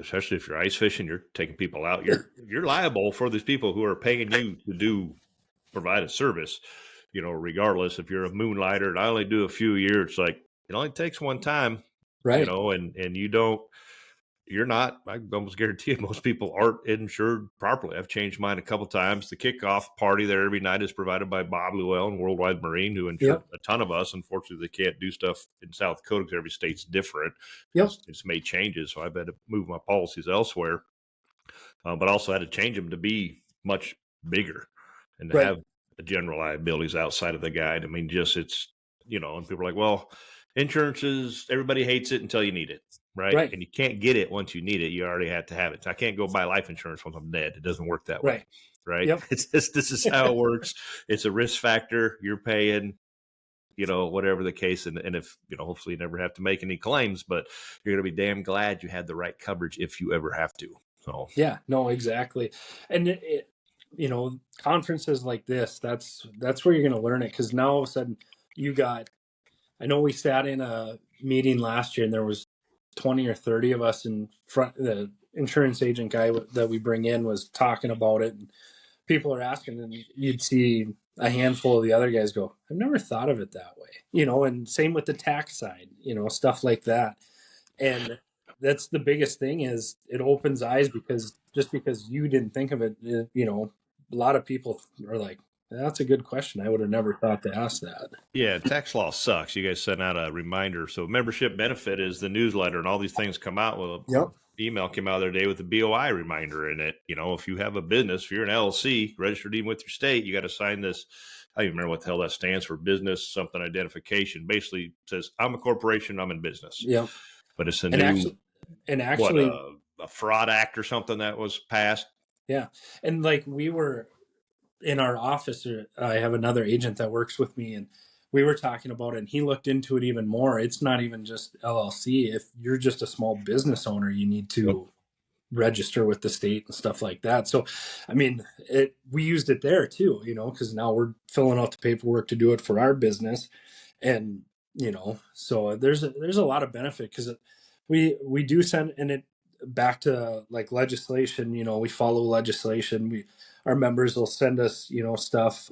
especially if you're ice fishing, you're taking people out, you're liable for these people who are paying you to provide a service, regardless if you're a moonlighter and I only do a few a year. It's like, it only takes one time, right? And you're not, I almost guarantee you, most people aren't insured properly. I've changed mine a couple of times. The kickoff party there every night is provided by Bob Llewell and Worldwide Marine, who insure a ton of us. Unfortunately, they can't do stuff in South Dakota because every state's different. It's made changes, so I've had to move my policies elsewhere. But also had to change them to be much bigger and to have the general liabilities outside of the guide. I mean, it's, and people are like, well, insurance is, everybody hates it until you need it. Right. And you can't get it once you need it. You already have to have it. So I can't go buy life insurance once I'm dead. It doesn't work that way. Right. Yep. It's just, this is how it works. It's a risk factor. You're paying, whatever the case. And if, hopefully you never have to make any claims, but you're going to be damn glad you had the right coverage if you ever have to. So, yeah, no, exactly. And conferences like this, that's where you're going to learn it. Cause now all of a sudden I know we sat in a meeting last year and there was 20 or 30 of us in front. The insurance agent guy that we bring in was talking about it, and people are asking, and you'd see a handful of the other guys go, I've never thought of it that way, and same with the tax side, stuff like that. And that's the biggest thing, is it opens eyes, because just because you didn't think of it, a lot of people are like, that's a good question. I would have never thought to ask that. Yeah, tax law sucks. You guys sent out a reminder. So membership benefit is the newsletter, and all these things come out. Well, email came out the other day with a BOI reminder in it. If you have a business, if you're an LLC, registered even with your state, you got to sign this. I don't even remember what the hell that stands for. Business something identification. Basically says, I'm a corporation, I'm in business. Yeah. But it's a a fraud act or something that was passed. Yeah. And like, we were in our office, I have another agent that works with me, and we were talking about it, and he looked into it even more. It's not even just LLC. If you're just a small business owner, you need to register with the state and stuff like that. So, I mean, we used it there too, because now we're filling out the paperwork to do it for our business, and so there's a lot of benefit because we do send and it back to like legislation. We follow legislation. Our members will send us stuff.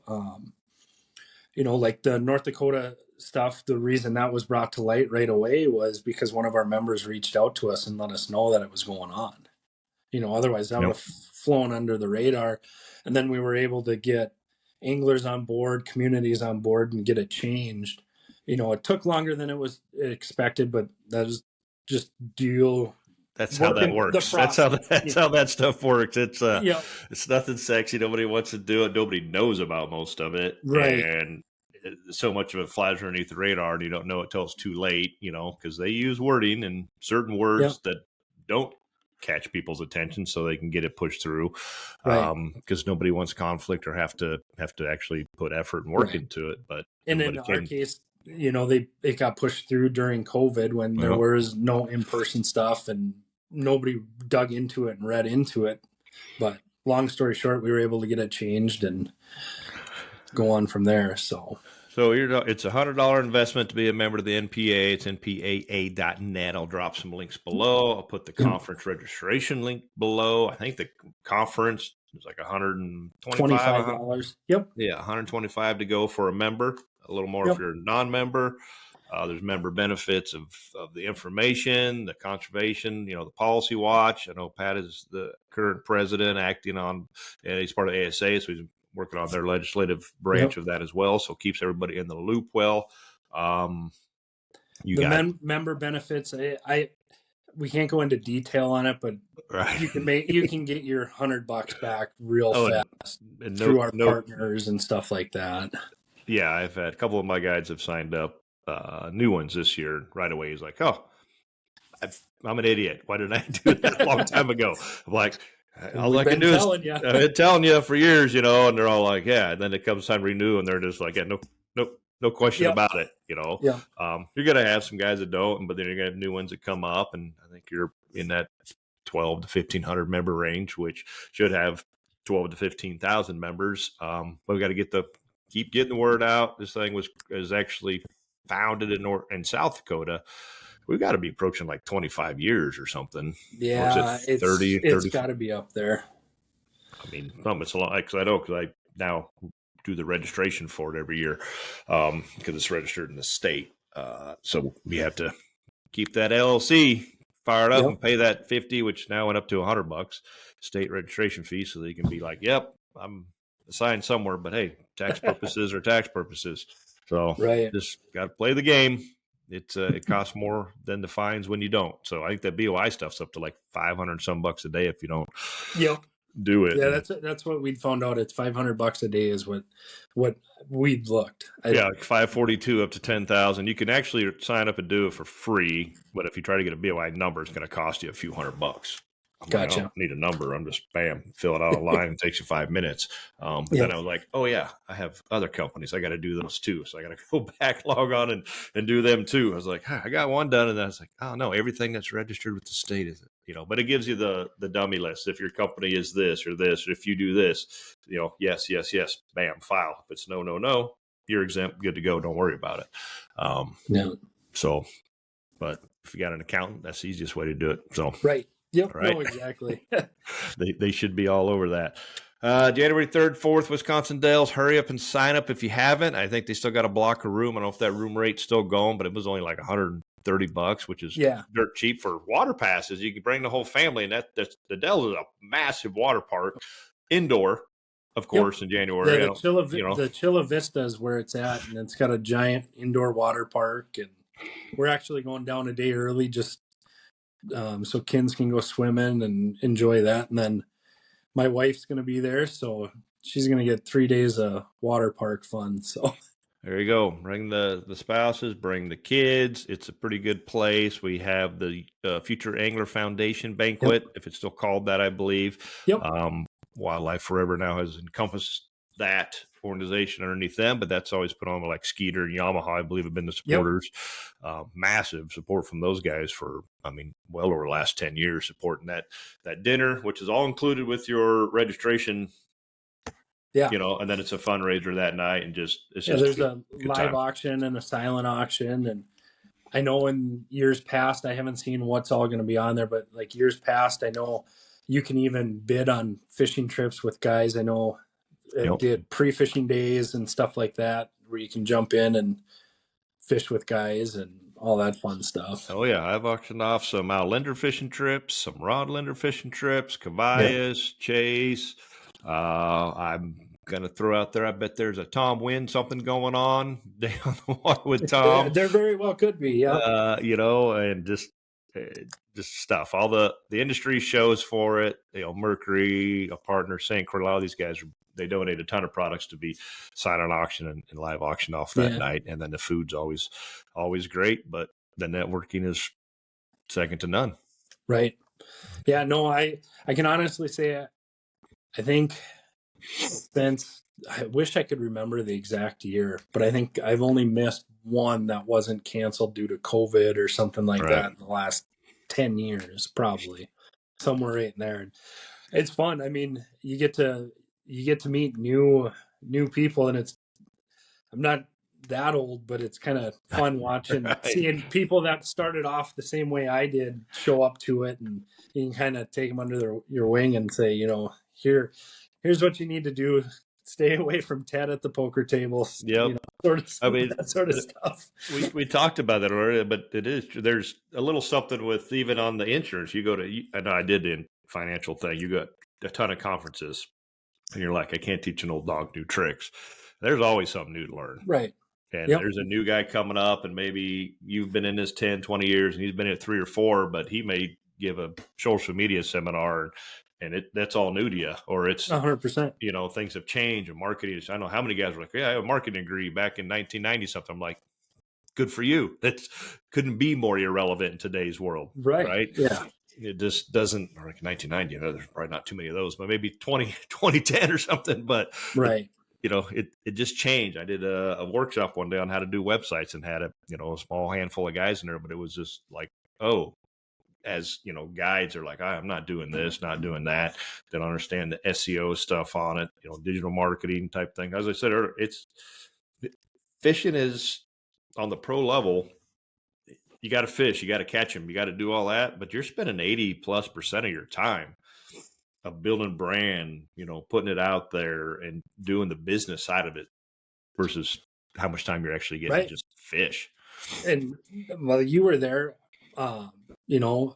Like the North Dakota stuff, the reason that was brought to light right away was because one of our members reached out to us and let us know that it was going on. Otherwise that would have flown under the radar. And then we were able to get anglers on board, communities on board, and get it changed. It took longer than it was expected, but that was just That's how that works. That's how that stuff works. It's nothing sexy. Nobody wants to do it. Nobody knows about most of it. Right. And so much of it flies underneath the radar, and you don't know it till it's too late, because they use wording and certain words that don't catch people's attention so they can get it pushed through. Because nobody wants conflict or have to actually put effort and work into it. But in our case, it got pushed through during COVID when there was no in-person stuff and nobody dug into it and read into it. But long story short, we were able to get it changed and go on from there. So it's $100 investment to be a member of the NPAA. It's NPAA.net. I'll drop some links below. I'll put the conference registration link below. I think the conference is like $125. Yep. Yeah, $125 to go for a member. A little more if you're a non-member. There's member benefits of the information, the conservation, the policy watch. I know Pat is the current president acting on, and he's part of ASA, so he's working on their legislative branch of that as well. So keeps everybody in the loop well. Member benefits. We can't go into detail on it, but you can get your $100 back real fast through our partners and stuff like that. Yeah, I've had a couple of my guides have signed up new ones this year. Right away, he's like, "Oh, I'm an idiot. Why didn't I do that a long time ago?" I'm like, all I can do is I've been telling you for years, and they're all like, "Yeah." And then it comes time to renew, and they're just like, "Yeah, no question about it." You're gonna have some guys that don't, but then you're gonna have new ones that come up, and I think you're in that 12 to 1,500 member range, which should have 12 to 15,000 members. But we got to keep getting the word out. This thing is actually founded in South Dakota. We've got to be approaching like 25 years or something. Yeah, it 30, it's got to be up there. I mean, it's a lot, because I now do the registration for it every year because it's registered in the state. So we have to keep that LLC fired up and pay that $50, which now went up to $100 state registration fee, so they can be like, "Yep, I'm assigned somewhere, but hey, tax purposes are tax purposes." So just got to play the game. It costs more than the fines when you don't. So I think that BOI stuff's up to like $500 some bucks a day if you don't do it. Yeah, that's what we'd found out. It's $500 a day is what we'd looked. Like 542 up to 10,000. You can actually sign up and do it for free, but if you try to get a BOI number, it's going to cost you a few $100. Gotcha. I don't need a number. I'm just fill it out online. It takes you 5 minutes. But then I was like, oh yeah, I have other companies. I got to do those too. So I got to go back, log on and do them too. I was like, I got one done. And then I was like, oh no, everything that's registered with the state is, but it gives you the dummy list. If your company is this or this, or if you do this, yes, bam, file. If it's no, you're exempt, good to go. Don't worry about it. So, but if you got an accountant, that's the easiest way to do it. So, right. Yep. Right? No, exactly. they should be all over that. January 3rd, 4th, Wisconsin Dells. Hurry up and sign up if you haven't. I think they still got a block of room. I don't know if that room rate's still going, but it was only like $130, which is dirt cheap for water passes. You can bring the whole family, and the Dells is a massive water park, indoor, of course, in January. Yeah, the Chilla Vista is where it's at, and it's got a giant indoor water park, and we're actually going down a day early just so kids can go swimming and enjoy that. And then my wife's going to be there, so she's going to get 3 days of water park fun. So there you go. Bring the spouses, bring the kids. It's a pretty good place. We have the Future Angler Foundation banquet, if it's still called that, I believe. Yep. Wildlife Forever now has encompassed that organization underneath them, but that's always put on like Skeeter and Yamaha, I believe, have been the supporters. Massive support from those guys for, I mean, well over the last 10 years, supporting that dinner, which is all included with your registration. Yeah. You know, and then it's a fundraiser that night, and just it's just there's a live auction and a silent auction. And I know in years past, I haven't seen what's all going to be on there, but like years past, I know you can even bid on fishing trips with guys. I know it did pre-fishing days and stuff like that, where you can jump in and fish with guys and all that fun stuff. Oh yeah, I've auctioned off some Outlander fishing trips, some Rod Lender fishing trips, Cabayas, Chase. I'm gonna throw out there, I bet there's a Tom Wynn something going on down the water with Tom. There very well could be, yeah. You know, and just stuff. All the industry shows for it. You know, Mercury, a partner, St. Croix, a lot of these guys, they donate a ton of products to be silent auction and live auction off that night. And then the food's always great, but the networking is second to none. Right. Yeah, no, I can honestly say, I think since, I wish I could remember the exact year, but I think I've only missed one that wasn't canceled due to COVID or something like that in the last 10 years, probably somewhere right in there. It's fun. I mean, you get to meet new people, and I'm not that old, but it's kind of fun watching, seeing people that started off the same way I did show up to it, and you can kind of take them under your wing and say, you know, here's what you need to do. Stay away from Ted at the poker table. Yep. You know, sort of, I mean, that sort of stuff. We talked about that already, but there's a little something with even on the insurance. You go to, I know I did the financial thing. You got a ton of conferences, and you're like, I can't teach an old dog new tricks. There's always something new to learn. Right. And there's a new guy coming up, and maybe you've been in this 10, 20 years, and he's been in 3 or 4, but he may give a social media seminar, and that's all new to you, or it's 100%. You know, things have changed, and marketing. I know how many guys were like, yeah, I have a marketing degree back in 1990 something. I'm like, good for you. That couldn't be more irrelevant in today's world. Right. Yeah. It just doesn't, or like 1990, you know, there's probably not too many of those, but maybe 2010 or something. But right. You know, it just changed. I did a workshop one day on how to do websites, and had a small handful of guys in there, but it was just like, oh, as you know, guides are like, I'm not doing this, not doing that. They don't understand the SEO stuff on it, you know, digital marketing type thing. As I said earlier, fishing is on the pro level. You got to fish, you got to catch them, you got to do all that, but you're spending 80+% of your time of building brand, you know, putting it out there and doing the business side of it versus how much time you're actually getting to just fish. And while you were there, you know,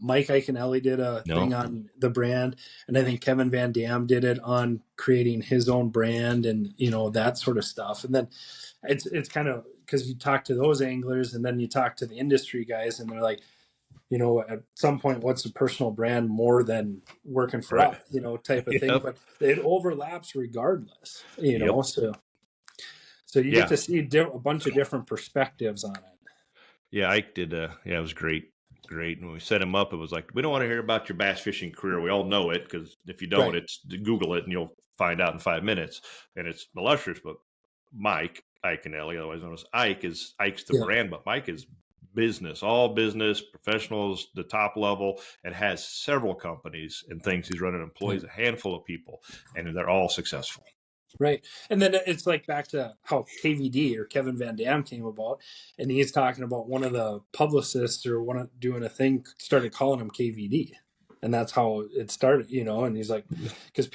Mike Iaconelli did a thing on the brand, and I think Kevin Van Dam did it on creating his own brand, and you know, that sort of stuff. And then it's kind of, because you talk to those anglers, and then you talk to the industry guys, and they're like, you know, at some point, what's a personal brand more than working for us, you know, type of thing. But it overlaps regardless, you know. So you get to see a bunch of different perspectives on it. Yeah, Ike did. It was great. And when we set him up, it was like, we don't want to hear about your bass fishing career. We all know it, because if you don't, it's Google it and you'll find out in 5 minutes. And it's illustrious. But Mike Iaconelli, otherwise known as Ike's the brand, but Mike is business, all business, professionals, the top level, and has several companies and things. He's running employees, a handful of people, and they're all successful. Right. And then it's like back to how KVD or Kevin Van Dam came about. And he's talking about one of the publicists or doing a thing started calling him KVD. And that's how it started, you know. And he's like, because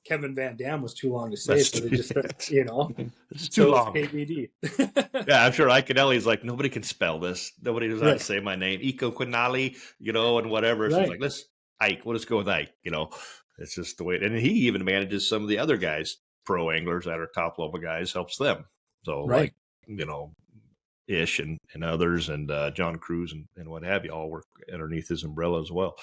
Kevin Van Dam was too long to say, so they just started, you know. It's too long. KVD. Yeah, I'm sure Iaconelli's like, nobody can spell this. Nobody knows how to say my name. Iko Quinali, you know, and whatever. So it's like, let's Ike. We'll just go with Ike, you know. It's just the way and he even manages some of the other guys, pro anglers that are top level guys, helps them. So like, you know, Ish and others, and John Cruz and what have you, all work underneath his umbrella as well.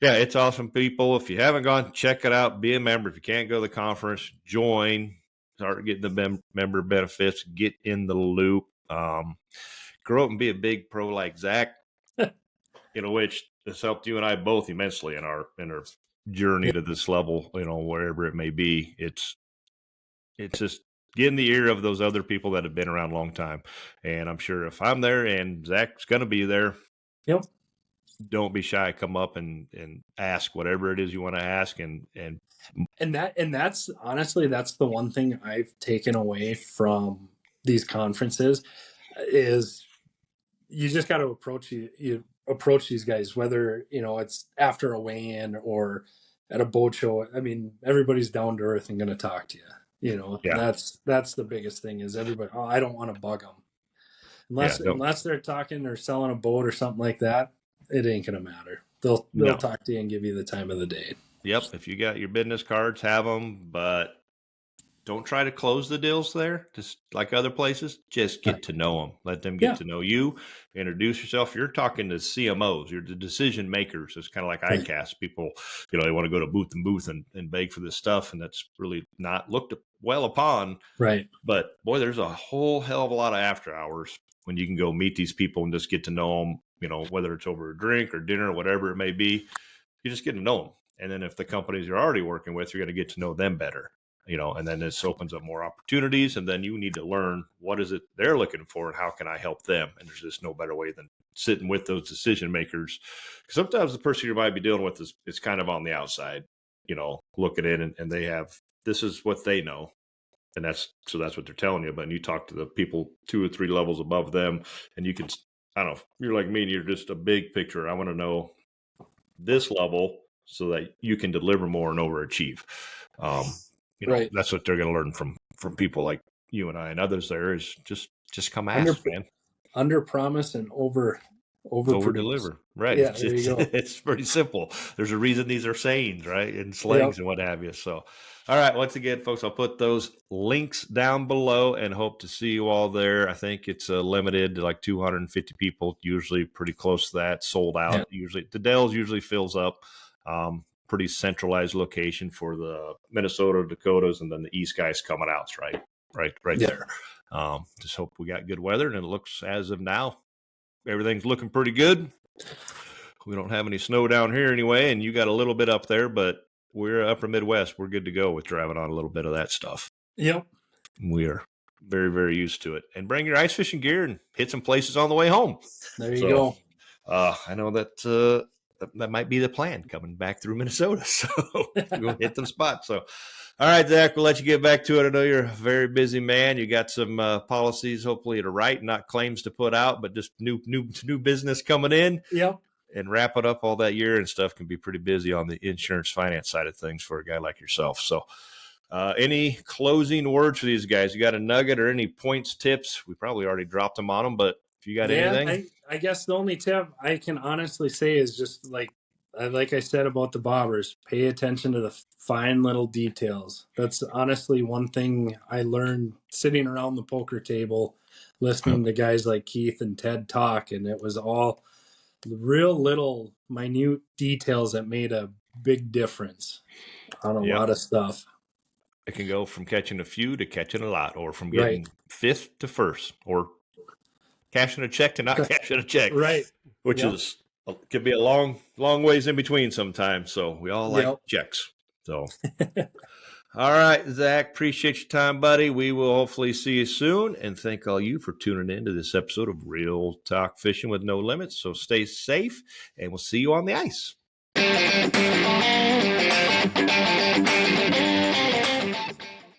Yeah, it's awesome, people. If you haven't gone, check it out. Be a member. If you can't go to the conference, join. Start getting the member benefits. Get in the loop. Grow up and be a big pro like Zach. You know, which has helped you and I both immensely in our journey to this level. You know, wherever it may be, it's It's just get in the ear of those other people that have been around a long time. And I'm sure if I'm there and Zach's going to be there, Yep. don't be shy. Come up and ask whatever it is you want to ask. And that's honestly, that's the one thing I've taken away from these conferences is you just got to you approach these guys, whether, it's after a weigh-in or at a boat show. I mean, everybody's down to earth and going to talk to you. Yeah. That's the biggest thing is everybody, I don't want to bug them unless they're talking or selling a boat or something like that. It ain't going to matter. They'll talk to you and give you the time of the day. Yep. If you got your business cards, have them, but don't try to close the deals there, just like other places. Just get to know them. Let them get to know you. Introduce yourself. You're talking to CMOs. You're the decision makers. It's kind of like ICAST. People, they want to go to booth and beg for this stuff, and that's really not looked well upon. Right. But boy, there's a whole hell of a lot of after hours when you can go meet these people and just get to know them. Whether it's over a drink or dinner or whatever it may be, you just get to know them. And then if the companies you're already working with, you're going to get to know them better. And then this opens up more opportunities, and then you need to learn what is it they're looking for and how can I help them? And there's just no better way than sitting with those decision makers. Because sometimes the person you might be dealing with is kind of on the outside, looking in and they have, this is what they know. And that's what they're telling you. But you talk to the people 2 or 3 levels above them, and you can, I don't know, you're like me and you're just a big picture. I want to know this level so that you can deliver more and overachieve. That's what they're going to learn from people like you and I and others there is just come ask, man. Under promise and over deliver. Right. Yeah, there you go. It's pretty simple. There's a reason these are sayings, right? And slangs and what have you. So, all right. Once again, folks, I'll put those links down below and hope to see you all there. I think it's limited to like 250 people, usually pretty close to that, sold out. Yeah. Usually the Dells usually fills up. Pretty centralized location for the Minnesota, Dakotas, and then the East guys coming out, right there. Just hope we got good weather, and it looks as of now, everything's looking pretty good. We don't have any snow down here anyway, and you got a little bit up there, but we're upper Midwest. We're good to go with driving on a little bit of that stuff. Yep. We are very, very used to it. And bring your ice fishing gear and hit some places on the way home. There you go. I know that that might be the plan coming back through Minnesota. So we'll hit them spots. So, all right, Zach, we'll let you get back to it. I know you're a very busy man. You got some policies, hopefully to write, not claims to put out, but just new business coming in. Yep. And wrapping up all that year and stuff can be pretty busy on the insurance finance side of things for a guy like yourself. So any closing words for these guys? You got a nugget or any points, tips? We probably already dropped them on them, but if you got anything? I guess the only tip I can honestly say is just like I said about the bobbers, pay attention to the fine little details. That's honestly one thing I learned sitting around the poker table, listening to guys like Keith and Ted talk, and it was all real little minute details that made a big difference on a lot of stuff. It can go from catching a few to catching a lot, or from getting 5th to 1st, or cashing a check to not cashing a check. Right. Which is could be a long ways in between sometimes. So we all like checks. So all right, Zach, appreciate your time, buddy. We will hopefully see you soon, and thank all you for tuning in to this episode of Real Talk Fishing with No Limits. So stay safe, and we'll see you on the ice.